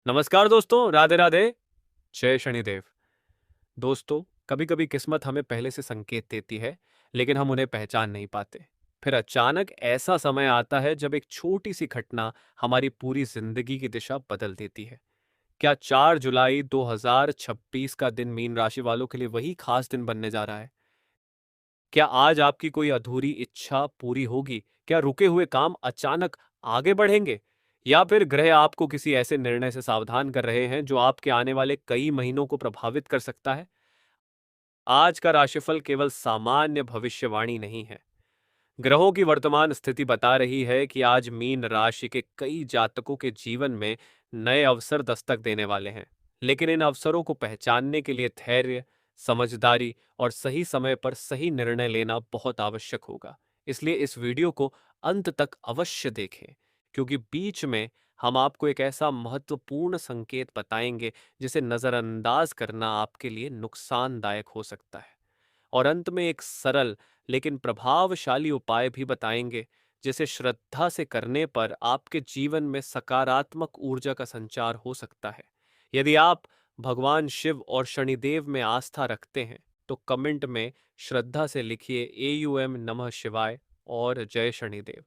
नमस्कार दोस्तों, राधे राधे। जय शनिदेव। दोस्तों, कभी कभी किस्मत हमें पहले से संकेत देती है, लेकिन हम उन्हें पहचान नहीं पाते। फिर अचानक ऐसा समय आता है जब एक छोटी सी घटना हमारी पूरी जिंदगी की दिशा बदल देती है। क्या 4 जुलाई 2026 का दिन मीन राशि वालों के लिए वही खास दिन बनने जा रहा है? क्या आज आपकी कोई अधूरी इच्छा पूरी होगी? क्या रुके हुए काम अचानक आगे बढ़ेंगे? या फिर ग्रह आपको किसी ऐसे निर्णय से सावधान कर रहे हैं जो आपके आने वाले कई महीनों को प्रभावित कर सकता है? आज का राशिफल केवल सामान्य भविष्यवाणी नहीं है। ग्रहों की वर्तमान स्थिति बता रही है कि आज मीन राशि के कई जातकों के जीवन में नए अवसर दस्तक देने वाले हैं। लेकिन इन अवसरों को पहचानने के लिए धैर्य, समझदारी और सही समय पर सही निर्णय लेना बहुत आवश्यक होगा। इसलिए इस वीडियो को अंत तक अवश्य देखें, क्योंकि बीच में हम आपको एक ऐसा महत्वपूर्ण संकेत बताएंगे जिसे नज़रअंदाज करना आपके लिए नुकसानदायक हो सकता है। और अंत में एक सरल लेकिन प्रभावशाली उपाय भी बताएंगे, जिसे श्रद्धा से करने पर आपके जीवन में सकारात्मक ऊर्जा का संचार हो सकता है। यदि आप भगवान शिव और शनिदेव में आस्था रखते हैं, तो कमेंट में श्रद्धा से लिखिए AUM नमः शिवाय और जय शनिदेव।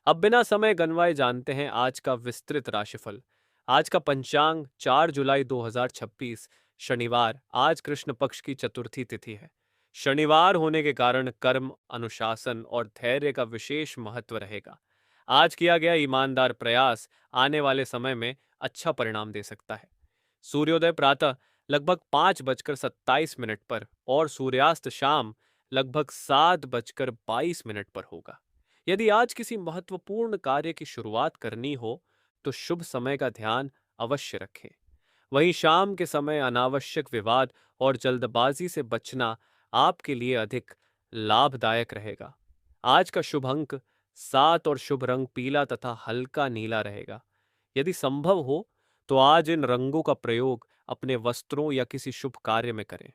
अब बिना समय गंवाए जानते हैं आज का विस्तृत राशिफल। आज का पंचांग 4 जुलाई 2026 शनिवार, आज कृष्ण पक्ष की चतुर्थी तिथि है। शनिवार होने के कारण कर्म, अनुशासन और धैर्य का विशेष महत्व रहेगा। आज किया गया ईमानदार प्रयास आने वाले समय में अच्छा परिणाम दे सकता है। सूर्योदय प्रातः लगभग 5:27 पर और सूर्यास्त शाम लगभग 7:22 पर होगा। यदि आज किसी महत्वपूर्ण कार्य की शुरुआत करनी हो, तो शुभ समय का ध्यान अवश्य रखें। वहीं शाम के समय अनावश्यक विवाद और जल्दबाजी से बचना आपके लिए अधिक लाभदायक रहेगा। आज का शुभ अंक 7 और शुभ रंग पीला तथा हल्का नीला रहेगा। यदि संभव हो तो आज इन रंगों का प्रयोग अपने वस्त्रों या किसी शुभ कार्य में करें।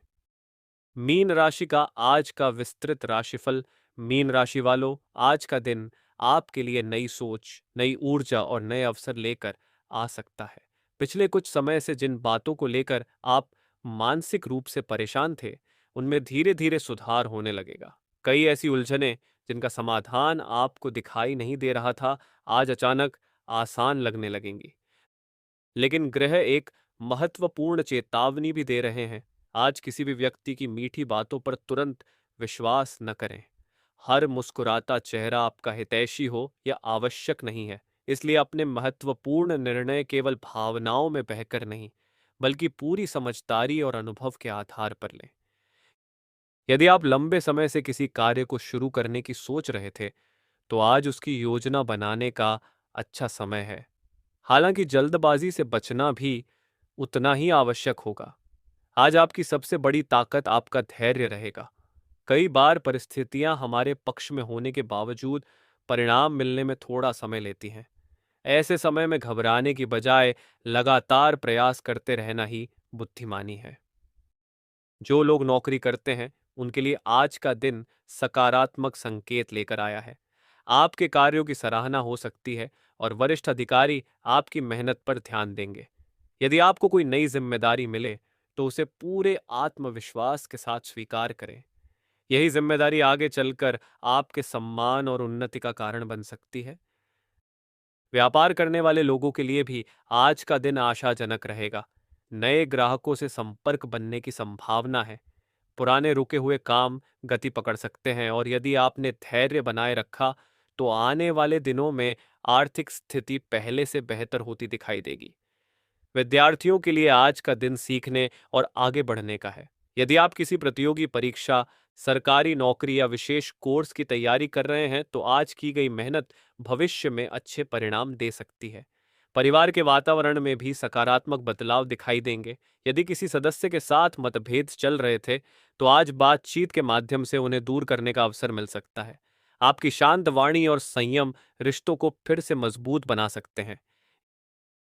मीन राशि का आज का विस्तृत राशिफल। मीन राशि वालों, आज का दिन आपके लिए नई सोच, नई ऊर्जा और नए अवसर लेकर आ सकता है। पिछले कुछ समय से जिन बातों को लेकर आप मानसिक रूप से परेशान थे, उनमें धीरे धीरे सुधार होने लगेगा। कई ऐसी उलझनें जिनका समाधान आपको दिखाई नहीं दे रहा था, आज अचानक आसान लगने लगेंगी। लेकिन ग्रह एक महत्वपूर्ण चेतावनी भी दे रहे हैं। आज किसी भी व्यक्ति की मीठी बातों पर तुरंत विश्वास न करें। हर मुस्कुराता चेहरा आपका हितैषी हो या आवश्यक नहीं है। इसलिए अपने महत्वपूर्ण निर्णय केवल भावनाओं में बहकर नहीं, बल्कि पूरी समझदारी और अनुभव के आधार पर लें। यदि आप लंबे समय से किसी कार्य को शुरू करने की सोच रहे थे, तो आज उसकी योजना बनाने का अच्छा समय है। हालांकि जल्दबाजी से बचना भी उतना ही आवश्यक होगा। आज आपकी सबसे बड़ी ताकत आपका धैर्य रहेगा। कई बार परिस्थितियां हमारे पक्ष में होने के बावजूद परिणाम मिलने में थोड़ा समय लेती हैं। ऐसे समय में घबराने की बजाय लगातार प्रयास करते रहना ही बुद्धिमानी है। जो लोग नौकरी करते हैं, उनके लिए आज का दिन सकारात्मक संकेत लेकर आया है। आपके कार्यों की सराहना हो सकती है और वरिष्ठ अधिकारी आपकी मेहनत पर ध्यान देंगे। यदि आपको कोई नई जिम्मेदारी मिले, तो उसे पूरे आत्मविश्वास के साथ स्वीकार करें। यही जिम्मेदारी आगे चलकर आपके सम्मान और उन्नति का कारण बन सकती है। व्यापार करने वाले लोगों के लिए भी आज का दिन आशाजनक रहेगा। नए ग्राहकों से संपर्क बनने की संभावना है। पुराने रुके हुए काम गति पकड़ सकते हैं और यदि आपने धैर्य बनाए रखा, तो आने वाले दिनों में आर्थिक स्थिति पहले से बेहतर होती दिखाई देगी। विद्यार्थियों के लिए आज का दिन सीखने और आगे बढ़ने का है। यदि आप किसी प्रतियोगी परीक्षा, सरकारी नौकरी या विशेष कोर्स की तैयारी कर रहे हैं, तो आज की गई मेहनत भविष्य में अच्छे परिणाम दे सकती है। परिवार के वातावरण में भी सकारात्मक बदलाव दिखाई देंगे। यदि किसी सदस्य के साथ मतभेद चल रहे थे, तो आज बातचीत के माध्यम से उन्हें दूर करने का अवसर मिल सकता है। आपकी शांत वाणी और संयम रिश्तों को फिर से मजबूत बना सकते हैं।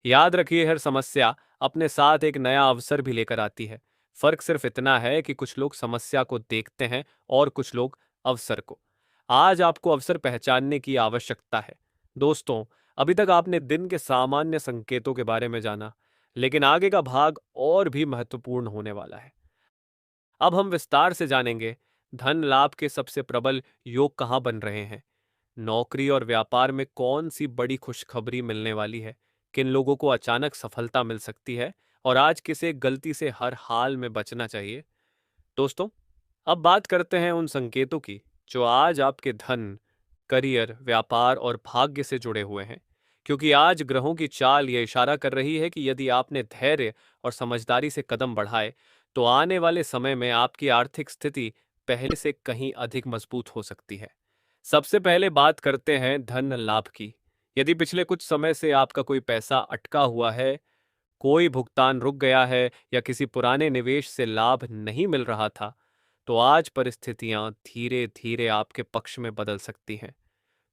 याद रखिए, हर समस्या अपने साथ एक नया अवसर भी लेकर आती है। फर्क सिर्फ इतना है कि कुछ लोग समस्या को देखते हैं और कुछ लोग अवसर को। आज आपको अवसर पहचानने की आवश्यकता है। दोस्तों, अभी तक आपने दिन के सामान्य संकेतों के बारे में जाना। लेकिन आगे का भाग और भी महत्वपूर्ण होने वाला है। अब हम विस्तार से जानेंगे धन लाभ के सबसे प्रबल योग कहाँ बन रहे हैं, नौकरी और व्यापार में कौन सी बड़ी खुशखबरी मिलने वाली है, किन लोगों को अचानक सफलता मिल सकती है और आज किसे गलती से हर हाल में बचना चाहिए। दोस्तों, अब बात करते हैं उन संकेतों की जो आज आपके धन, करियर, व्यापार और भाग्य से जुड़े हुए हैं। क्योंकि आज ग्रहों की चाल ये इशारा कर रही है कि यदि आपने धैर्य और समझदारी से कदम बढ़ाए, तो आने वाले समय में आपकी आर्थिक स्थिति पहले से कहीं अधिक मजबूत हो सकती है। सबसे पहले बात करते हैं धन लाभ की। यदि पिछले कुछ समय से आपका कोई पैसा अटका हुआ है, कोई भुगतान रुक गया है या किसी पुराने निवेश से लाभ नहीं मिल रहा था, तो आज परिस्थितियां धीरे धीरे आपके पक्ष में बदल सकती हैं।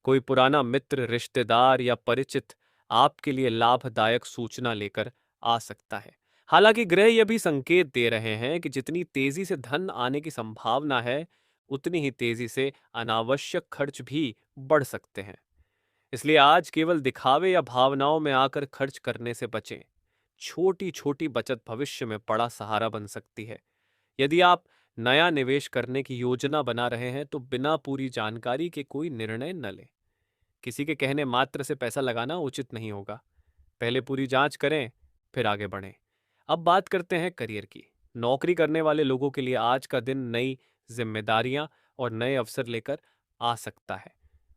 कोई पुराना मित्र, रिश्तेदार या परिचित आपके लिए लाभदायक सूचना लेकर आ सकता है। हालांकि ग्रह यह भी संकेत दे रहे हैं कि जितनी तेजी से धन आने की संभावना है, उतनी ही तेजी से अनावश्यक खर्च भी बढ़ सकते हैं। इसलिए आज केवल दिखावे या भावनाओं में आकर खर्च करने से बचें। छोटी छोटी बचत भविष्य में बड़ा सहारा बन सकती है। यदि आप नया निवेश करने की योजना बना रहे हैं, तो बिना पूरी जानकारी के कोई निर्णय न लें। किसी के कहने मात्र से पैसा लगाना उचित नहीं होगा। पहले पूरी जांच करें, फिर आगे बढ़ें। अब बात करते हैं करियर की। नौकरी करने वाले लोगों के लिए आज का दिन नई जिम्मेदारियां और नए अवसर लेकर आ सकता है।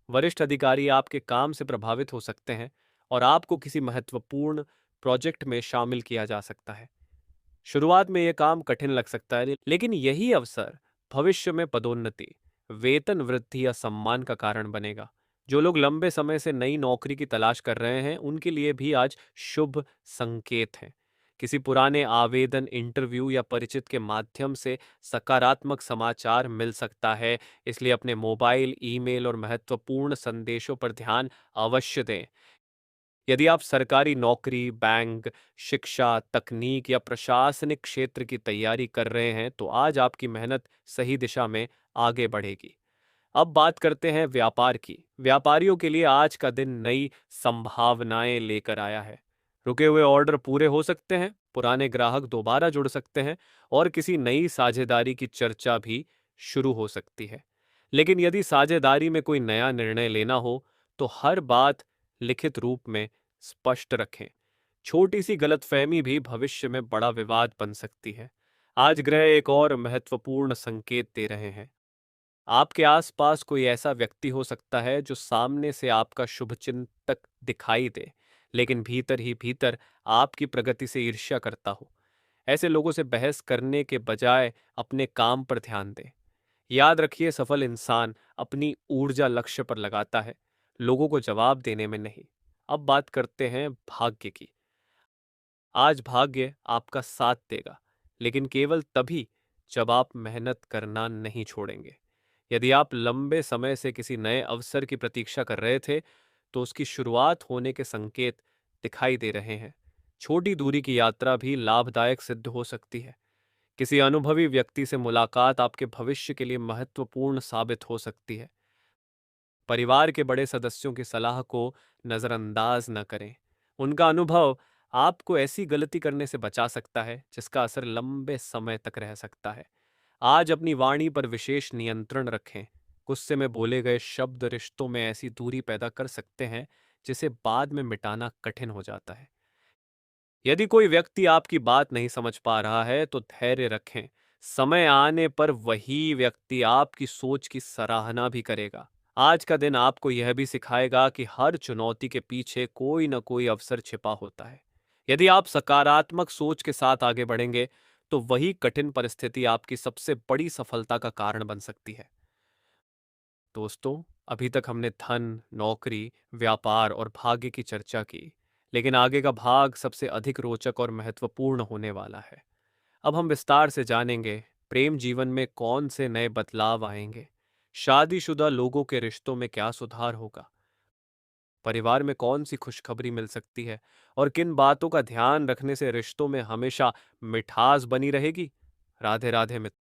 वरिष्ठ अधिकारी आपके काम से प्रभावित हो सकते हैं और आपको किसी महत्वपूर्ण प्रोजेक्ट में शामिल किया जा सकता है। शुरुआत में यह काम कठिन लग सकता है, लेकिन यही अवसर भविष्य में पदोन्नति, वेतन वृद्धि या सम्मान का कारण बनेगा। जो लोग लंबे समय से नई नौकरी की तलाश कर रहे हैं, उनके लिए भी आज शुभ संकेत हैं। किसी पुराने आवेदन, इंटरव्यू या परिचित के माध्यम से सकारात्मक समाचार मिल सकता है। इसलिए अपने मोबाइल, ईमेल और महत्वपूर्ण संदेशों पर ध्यान अवश्य दें। यदि आप सरकारी नौकरी, बैंक, शिक्षा, तकनीक या प्रशासनिक क्षेत्र की तैयारी कर रहे हैं, तो आज आपकी मेहनत सही दिशा में आगे बढ़ेगी। अब बात करते हैं व्यापार की। व्यापारियों के लिए आज का दिन नई संभावनाएं लेकर आया है। रुके हुए ऑर्डर पूरे हो सकते हैं, पुराने ग्राहक दोबारा जुड़ सकते हैं और किसी नई साझेदारी की चर्चा भी शुरू हो सकती है। लेकिन यदि साझेदारी में कोई नया निर्णय लेना हो, तो हर बात लिखित रूप में स्पष्ट रखें। छोटी सी गलतफहमी भी भविष्य में बड़ा विवाद बन सकती है। आज ग्रह एक और महत्वपूर्ण संकेत दे रहे हैं। आपके आसपास कोई ऐसा व्यक्ति हो सकता है जो सामने से आपका शुभचिंतक दिखाई दे, लेकिन भीतर ही भीतर आपकी प्रगति से ईर्ष्या करता हो। ऐसे लोगों से बहस करने के बजाय अपने काम पर ध्यान दें। याद रखिए, सफल इंसान अपनी ऊर्जा लक्ष्य पर लगाता है, लोगों को जवाब देने में नहीं। अब बात करते हैं भाग्य की। आज भाग्य आपका साथ देगा, लेकिन केवल तभी जब आप मेहनत करना नहीं छोड़ेंगे। यदि आप लंबे समय से किसी नए अवसर की प्रतीक्षा कर रहे थे, तो उसकी शुरुआत होने के संकेत दिखाई दे रहे हैं। छोटी दूरी की यात्रा भी लाभदायक सिद्ध हो सकती है। किसी अनुभवी व्यक्ति से मुलाकात आपके भविष्य के लिए महत्वपूर्ण साबित हो सकती है। परिवार के बड़े सदस्यों की सलाह को नज़रअंदाज न करें। उनका अनुभव आपको ऐसी गलती करने से बचा सकता है जिसका असर लंबे समय तक रह सकता है। आज अपनी वाणी पर विशेष नियंत्रण रखें। गुस्से में बोले गए शब्द रिश्तों में ऐसी दूरी पैदा कर सकते हैं जिसे बाद में मिटाना कठिन हो जाता है। यदि कोई व्यक्ति आपकी बात नहीं समझ पा रहा है, तो धैर्य रखें। समय आने पर वही व्यक्ति आपकी सोच की सराहना भी करेगा। आज का दिन आपको यह भी सिखाएगा कि हर चुनौती के पीछे कोई न कोई अवसर छिपा होता है। यदि आप सकारात्मक सोच के साथ आगे बढ़ेंगे, तो वही कठिन परिस्थिति आपकी सबसे बड़ी सफलता का कारण बन सकती है। दोस्तों, अभी तक हमने धन, नौकरी, व्यापार और भाग्य की चर्चा की, लेकिन आगे का भाग सबसे अधिक रोचक और महत्वपूर्ण होने वाला है। अब हम विस्तार से जानेंगे प्रेम जीवन में कौन से नए बदलाव आएंगे, शादीशुदा लोगों के रिश्तों में क्या सुधार होगा, परिवार में कौन सी खुशखबरी मिल सकती है और किन बातों का ध्यान रखने से रिश्तों में हमेशा मिठास बनी रहेगी। राधे राधे मित्रों।